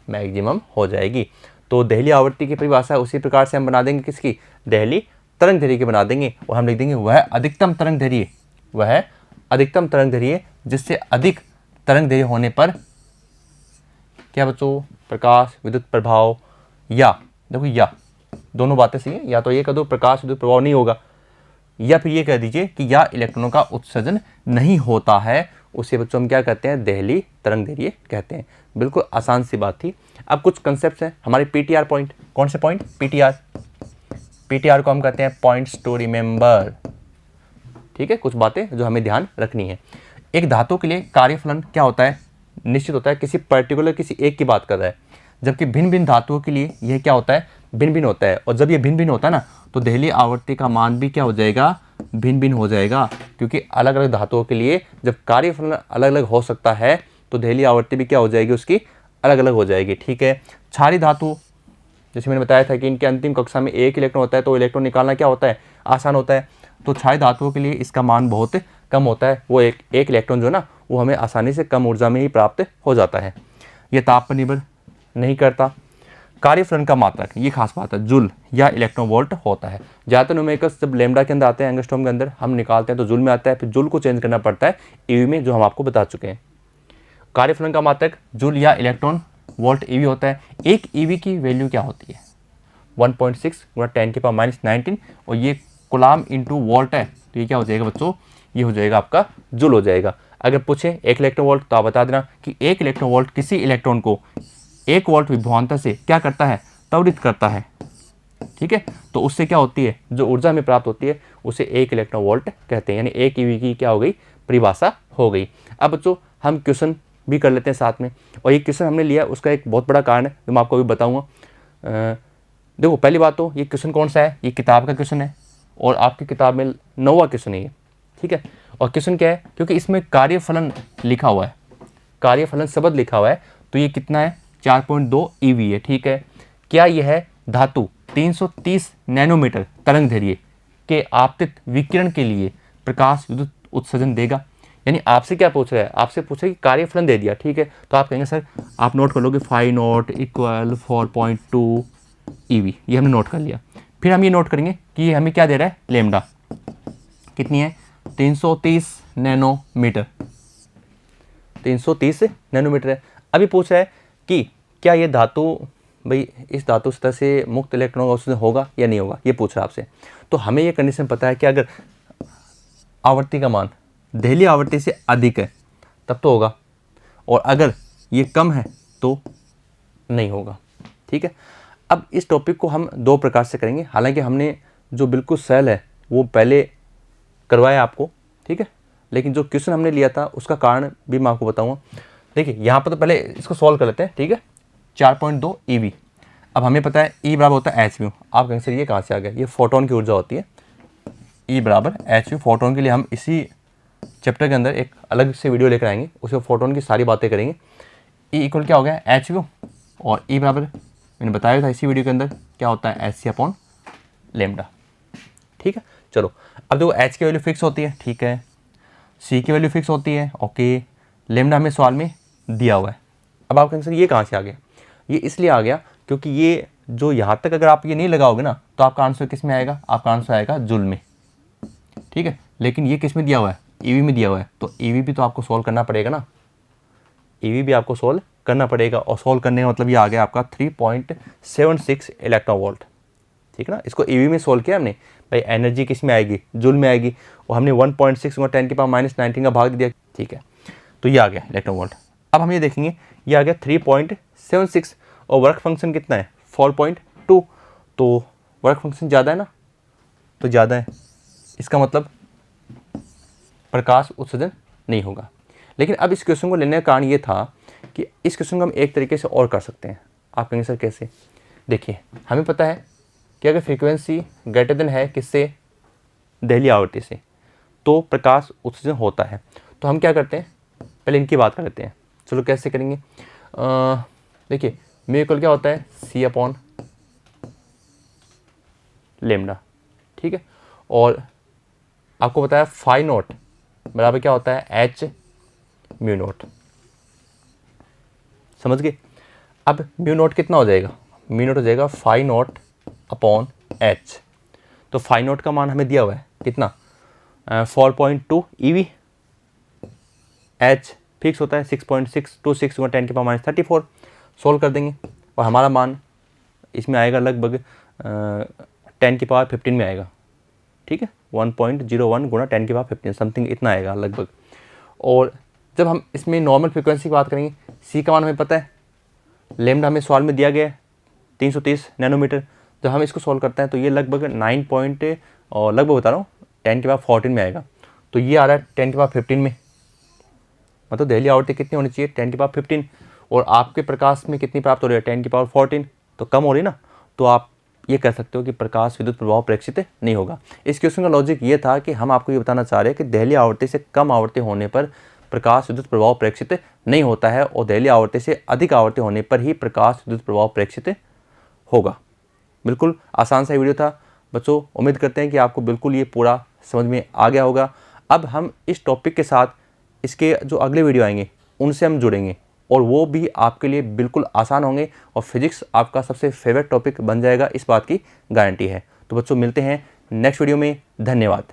मैक्सिमम हो जाएगी। तो देहली आवर्ती की परिभाषा उसी प्रकार से हम बना देंगे किसकी, देहली तरंग दैर्घ्य की बना देंगे, और हम लिख देंगे वह अधिकतम तरंग दैर्घ्य, वह अधिकतम तरंग दैर्घ्य जिससे अधिक तरंग दैर्घ्य होने पर क्या बच्चों, प्रकाश विद्युत प्रभाव, या देखो या दोनों बातें सही है, या तो ये कह दो प्रकाश विद्युत प्रभाव नहीं होगा, या फिर ये कह दीजिए कि या इलेक्ट्रॉनों का उत्सर्जन नहीं होता है, उसे बच्चों हम क्या कहते हैं, देहली तरंग दैर्घ्य कहते हैं। बिल्कुल आसान सी बात थी। अब कुछ कंसेप्ट हैं हमारे पीटीआर पॉइंट, कौन से पॉइंट, पीटीआर, पीटीआर को हम कहते हैं पॉइंट्स टू रिमेंबर, ठीक है। कुछ बातें जो हमें ध्यान रखनी है। एक धातु के लिए कार्यफलन क्या होता है, निश्चित होता है, किसी पर्टिकुलर किसी एक की बात कर रहा है, जबकि भिन्न भिन्न धातुओं के लिए यह क्या होता है, भिन्न भिन्न होता है। और जब ये भिन्न भिन्न होता है ना, तो देहली आवर्ती का मान भी क्या हो जाएगा, भिन्न भिन्न हो जाएगा, क्योंकि अलग अलग धातुओं के लिए जब कार्यफलन अलग अलग हो सकता है तो देहली आवर्ती भी क्या हो जाएगी, उसकी अलग अलग हो जाएगी, ठीक है। क्षारीय धातु, जैसे मैंने बताया था कि इनके अंतिम कक्षा में एक इलेक्ट्रॉन होता है, तो इलेक्ट्रॉन निकालना क्या होता है, आसान होता है। तो क्षारीय धातुओं के लिए इसका मान बहुत कम होता है, वो एक इलेक्ट्रॉन जो है ना, वो हमें आसानी से कम ऊर्जा में ही प्राप्त हो जाता है। ये ताप पर निर्भर नहीं करता। कार्यफलन का मात्रक, ये खास बात है, जूल या इलेक्ट्रॉन वोल्ट होता है। ज़्यादातर न्यूमेरिकल्स जब लेमडा के अंदर आते हैं, एंगस्ट्रॉम के अंदर हम निकालते हैं तो जूल में आता है, फिर जूल को चेंज करना पड़ता है ईवी में, जो हम आपको बता चुके हैं। कार्यफलन का मात्रक जूल या इलेक्ट्रॉन वोल्ट ईवी होता है। एक ईवी की वैल्यू क्या होती है? 1.6 गुणा 10⁻⁹ और ये कूलाम इंटू वोल्ट है, तो ये क्या हो जाएगा बच्चों? ये हो जाएगा आपका जूल हो जाएगा। अगर पूछे 1 इलेक्ट्रॉन वोल्ट तो आप बता देना कि 1 इलेक्ट्रॉन वोल्ट किसी इलेक्ट्रॉन को 1 वोल्ट विभवांतर से क्या करता है? त्वरित करता है। ठीक है, तो उससे क्या होती है, जो ऊर्जा हमें प्राप्त होती है उसे 1 इलेक्ट्रॉन वोल्ट कहते हैं, यानी 1 ईवी की क्या हो गई? परिभाषा हो गई। अब बच्चों हम क्वेश्चन भी कर लेते हैं साथ में, और ये क्वेश्चन हमने लिया उसका एक बहुत बड़ा कारण है जो मैं आपको अभी बताऊंगा। देखो पहली बात तो ये क्वेश्चन कौन सा है? ये किताब का क्वेश्चन है और आपकी किताब में 9वां क्वेश्चन है ये। ठीक है, और क्वेश्चन क्या है? क्योंकि इसमें कार्यफलन लिखा हुआ है, कार्यफलन शब्द लिखा हुआ है, तो ये कितना है? 4.2 ईवी है। ठीक है, क्या यह है धातु 330 नैनोमीटर तरंग दैर्ध्य के आपतित विकिरण के लिए प्रकाश विद्युत उत्सर्जन देगा? यानी आपसे क्या पूछ रहा है? आपसे पूछ रहा है कि कार्यफलन दे दिया। ठीक है, तो आप कहेंगे सर, आप नोट कर लोगे फाई नॉट इक्वल 4.2 ईवी, ये हमने नोट कर लिया। फिर हम ये नोट करेंगे कि ये हमें क्या दे रहा है? लेमडा कितनी है? 330 नैनोमीटर, 330 नैनोमीटर है। अभी पूछ रहा है कि क्या ये धातु, भाई इस धातु सतह से मुक्त इलेक्ट्रॉन का उत्सर्जन होगा या नहीं होगा, ये पूछ रहा है आपसे। तो हमें ये कंडीशन पता है कि अगर आवृत्ति का मान देहली आवृत्ति से अधिक है तब तो होगा, और अगर ये कम है तो नहीं होगा। ठीक है, अब इस टॉपिक को हम 2 प्रकार से करेंगे। हालांकि हमने जो बिल्कुल सरल है वो पहले करवाया आपको, ठीक है, लेकिन जो क्वेश्चन हमने लिया था उसका कारण भी मैं आपको बताऊंगा। देखिए यहाँ पर तो पहले इसको सॉल्व कर लेते हैं। ठीक है, 4.2 ईवी। अब हमें पता है ई बराबर होता है एच म्यू। आप कहेंगे सर ये कहाँ से आ गया? ये फोटोन की ऊर्जा होती है, ई बराबर एच म्यू। फोटोन के लिए हम इसी चैप्टर के अंदर एक अलग से वीडियो लेकर आएंगे, उसमें फोटोन की सारी बातें करेंगे। ई इक्वल क्या हो गया? एच म्यू, और ई बराबर मैंने बताया था इसी वीडियो के अंदर क्या होता है? H C upon lambda. ठीक है, चलो अब देखो एच की वैल्यू फिक्स होती है, ठीक है, सी की वैल्यू फिक्स होती है, ओके, लेमडा हमें सवाल में दिया हुआ है। अब आप कहेंगे सर ये कहाँ से आ गया? ये इसलिए आ गया क्योंकि ये जो यहाँ तक अगर आप ये नहीं लगाओगे ना तो आपका आंसर किस में आएगा? आपका आंसर आएगा जूल में। ठीक है, लेकिन ये किस में दिया हुआ है? ईवी में दिया हुआ है, तो ईवी भी तो आपको सोल्व करना पड़ेगा ना, ईवी भी आपको सोल्व करना पड़ेगा। और सोल्व करने का मतलब ये आ गया आपका 3.76 इलेक्ट्रॉन वोल्ट। ठीक है ना, इसको ईवी में सोल्व किया हमने, भाई एनर्जी किस में आएगी? जूल में आएगी, और हमने 1.6 गुणा 10⁻⁻19 का भाग दे दिया। ठीक है, तो ये आ गया इलेक्ट्रॉन वोल्ट। अब हम ये देखेंगे, ये आ गया 3.76 और वर्क फंक्शन कितना है? 4.2, तो वर्क फंक्शन ज़्यादा है ना, तो ज़्यादा है, इसका मतलब प्रकाश उत्सर्जन नहीं होगा। लेकिन अब इस क्वेश्चन को लेने का कारण ये था कि इस क्वेश्चन को हम एक तरीके से और कर सकते हैं। आप कहेंगे सर कैसे? देखिए हमें पता है कि अगर फ्रीक्वेंसी ग्रेटर देन है किससे? देहली आवृत्ति से, तो प्रकाश उत्सर्जन होता है। तो हम क्या करते हैं, पहले इनकी बात कर लेते हैं। चलो कैसे करेंगे? देखिए म्यू इक्वल क्या होता है? सी अपॉन लेमडा। ठीक है, और आपको बताया फाई नॉट बराबर क्या होता है? H mu naught. समझ गए? अब म्यू नॉट कितना हो जाएगा? म्यू नॉट हो जाएगा फाई नॉट अपॉन एच। तो फाई नॉट का मान हमें दिया हुआ है कितना? 4.2 ईवी। एच फिक्स होता है 6.626 गुणा 10⁻34। सोल्व कर देंगे और हमारा मान इसमें आएगा लगभग 10⁻15 में आएगा। ठीक है, 1.01 गुणा 10⁻15 समथिंग इतना आएगा लगभग। और जब हम इसमें नॉर्मल फ्रिक्वेंसी की बात करेंगे, सी का मान हमें पता है, लेमडा हमें सवाल में दिया गया है 330 नैनोमीटर। जब हम इसको सॉल्व करते हैं तो ये लगभग 9 पॉइंट और लगभग बता रहा हूँ 10⁻14 में आएगा। तो ये आ रहा है 10⁻15 में, मतलब देहली आवृत्ति कितनी होनी चाहिए? 10⁻15, और आपके प्रकाश में कितनी प्राप्त हो रही है? 10⁻14, तो कम हो रही ना। तो आप ये कह सकते हो कि प्रकाश विद्युत प्रभाव प्रेक्षित नहीं होगा। इस क्वेश्चन का लॉजिक ये था कि हम आपको ये बताना चाह रहे हैं कि देहली आवृत्ति से कम आवृत्ति होने पर प्रकाश विद्युत प्रभाव प्रेक्षित नहीं होता है, और देहली आवृत्ति से अधिक आवृत्ति होने पर ही प्रकाश विद्युत प्रभाव प्रेक्षित होगा। बिल्कुल आसान सा वीडियो था बच्चों, उम्मीद करते हैं कि आपको बिल्कुल ये पूरा समझ में आ गया होगा। अब हम इस टॉपिक के साथ इसके जो अगले वीडियो आएंगे उनसे हम जुड़ेंगे और वो भी आपके लिए बिल्कुल आसान होंगे और फिजिक्स आपका सबसे फेवरेट टॉपिक बन जाएगा, इस बात की गारंटी है। तो बच्चों मिलते हैं नेक्स्ट वीडियो में। धन्यवाद।